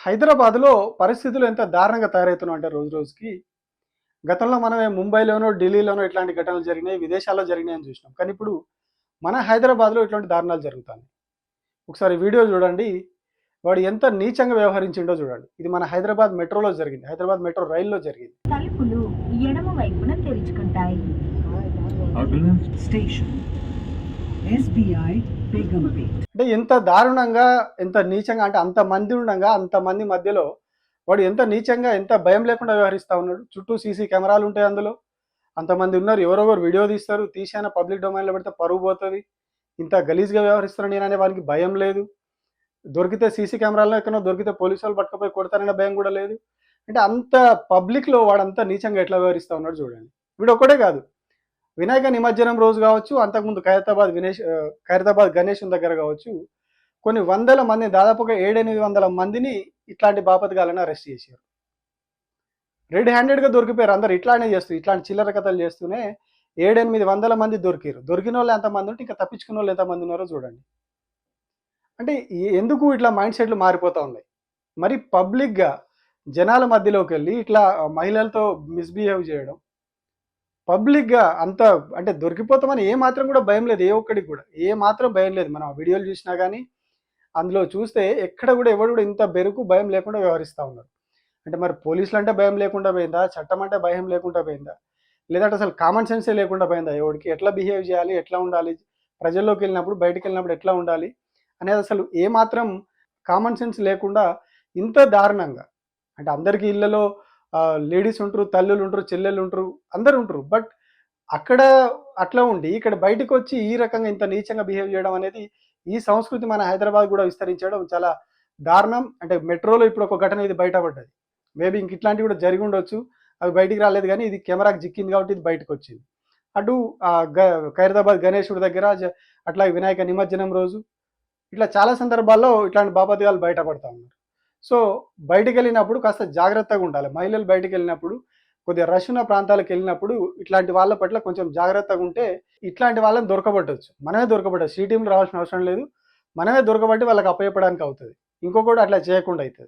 హైదరాబాద్‌లో పరిస్థితులు ఎంత దారుణంగా తయారవుతున్నాయి అంటే రోజు రోజుకి. గతంలో మనమే ముంబైలోనో, ఢిల్లీలోనో ఇట్లాంటి ఘటనలు జరిగినాయి. విదేశాల్లో జరిగినాయని చూసినాం. కానీ ఇప్పుడు మన హైదరాబాద్‌లో ఇట్లాంటి దారుణాలు జరుగుతాన్నాయి. ఒకసారి వీడియో చూడండి. వాడు ఎంత నీచంగా వ్యవహరించిండో చూడండి. ఇది మన హైదరాబాద్ మెట్రోలో జరిగింది. హైదరాబాద్ మెట్రో రైల్‌లో జరిగింది. తలుపులు ఎడమ వైపున తెరుచుకుంటాయి. అగలా స్టేషన్ ఎస్బీఐ బేగంపేట్. అంటే ఎంత దారుణంగా, ఎంత నీచంగా అంటే అంతమంది ఉండంగా, అంతమంది మధ్యలో వాడు ఎంత నీచంగా, ఎంత భయం లేకుండా వ్యవహరిస్తా ఉన్నాడు. చుట్టూ సీసీ కెమెరాలు ఉంటాయి అందులో. అంతమంది ఉన్నారు. ఎవరెవరు వీడియో తీస్తారు. తీశాన పబ్లిక్ డొమైన్‌లో పెడితే పరువు పోతది. ఇంత గలీజ్‌గా వ్యవహరిస్తున్నాను నేననే వానికి భయం లేదు. దొరికితే సీసీ కెమెరాలో ఎక్కడనో దొరికితే పోలీసోళ్ళు పట్టుకపోయి కొడతారనే భయం కూడా లేదు. అంటే అంత పబ్లిక్‌లో వాడంత నీచంగా ఎట్లా వ్యవహరిస్తా ఉన్నాడో చూడండి. వీడొక్కడే కాదు. వినాయక నిమజ్జనం రోజు కావచ్చు, అంతకుముందు ఖైరతాబాద్ గణేశుని దగ్గర కావచ్చు, కొన్ని వందల మంది దాదాపుగా 7, 800 మందిని ఇట్లాంటి బాపతగాళ్ళని అరెస్ట్ చేశారు. రెడ్ హ్యాండెడ్‌గా దొరికిపోయారు అందరూ. ఇట్లానే చేస్తూ, ఇట్లాంటి చిల్లర కథలు చేస్తూనే 7, 800 మంది దొరికిర్రు. దొరికినోళ్ళు ఎంతమంది ఉంటే ఇంకా తప్పించుకున్నోళ్ళు ఎంతమంది ఉన్నారో చూడండి. అంటే ఎందుకు ఇట్లా మైండ్ సెట్లు మారిపోతా ఉన్నాయి. మరి పబ్లిక్‌గా జనాల మధ్యలోకెళ్ళి ఇట్లా మహిళలతో మిస్‌బిహేవ్ చేయడం. పబ్లిక్‌గా అంత అంటే దొరికిపోతామని ఏ మాత్రం కూడా భయం లేదు. ఏ ఒక్కడికి కూడా. ఏ మాత్రం భయం లేదు. మనం ఆ వీడియోలు చూసినా గానీ, అందులో చూస్తే ఎక్కడ కూడా ఎవడు కూడా ఇంత బెరుకు, భయం లేకుండా వ్యవహరిస్తా ఉన్నారు. అంటే మరి పోలీసులంటే భయం లేకుండా పోయిందా? చట్టం అంటే భయం లేకుండా పోయిందా? లేదంటే అసలు కామన్ సెన్సే లేకుండా పోయిందా ఎవడికి? ఎట్లా బిహేవ్ చేయాలి? ఎట్లా ఉండాలి? ప్రజల్లోకెళ్ళినప్పుడు, బయటికెళ్ళినప్పుడు ఎట్లా ఉండాలి? అనేది అసలు ఏ మాత్రం కామన్ సెన్స్ లేకుండా ఇంత దారుణంగా అంటే అందరికీ ఇళ్లలో లేడీస్ ఉంటారు, తల్లులు ఉంటారు, చెల్లెళ్ళు ఉంటారు, అందరూ ఉంటారు. బట్ అక్కడ అట్లా ఉండి ఇక్కడ బయటకొచ్చి ఈ రకంగా ఇంత నీచంగా బిహేవ్ చేయడం అనేది ఈ సంస్కృతి మన హైదరాబాద్ కూడా విస్తరించడం చాలా దారుణం. అంటే మెట్రోలో ఇప్పుడు ఒక ఘటన ఇది బయటపడ్డది. మేబీ ఇంక ఇట్లాంటివి కూడా జరిగి ఉండొచ్చు. అవి బయటికి రాలేదు కానీ ఇది కెమెరాకి చిక్కింది కాబట్టి ఇది బయటకొచ్చింది. అటు ఖైరతాబాద్ గణేశుడి దగ్గర అట్లా వినాయక నిమజ్జనం రోజు ఇట్లా చాలా సందర్భాల్లో ఇట్లాంటి బాపత్యాలు బయటపడతా ఉన్నారు. సో బయటికెళ్ళినప్పుడు కాస్త జాగ్రత్తగా ఉండాలి. మహిళలు బయటికెళ్ళినప్పుడు కొద్దిగా రష్ ఉన్న ప్రాంతాలకు వెళ్ళినప్పుడు ఇట్లాంటి వాళ్ళ పట్ల కొంచెం జాగ్రత్తగా ఉంటే ఇట్లాంటి వాళ్ళని దొరకబట్టొచ్చు. మనమే దొరకబట్టొచ్చు. సి టీమ్‌లు రావాల్సిన అవసరం లేదు. మనమే దొరకబట్టి వాళ్ళకి అప్పచెప్పడానికి అవుతది. ఇంకొకడు అట్లా చేయకుండా అయితది.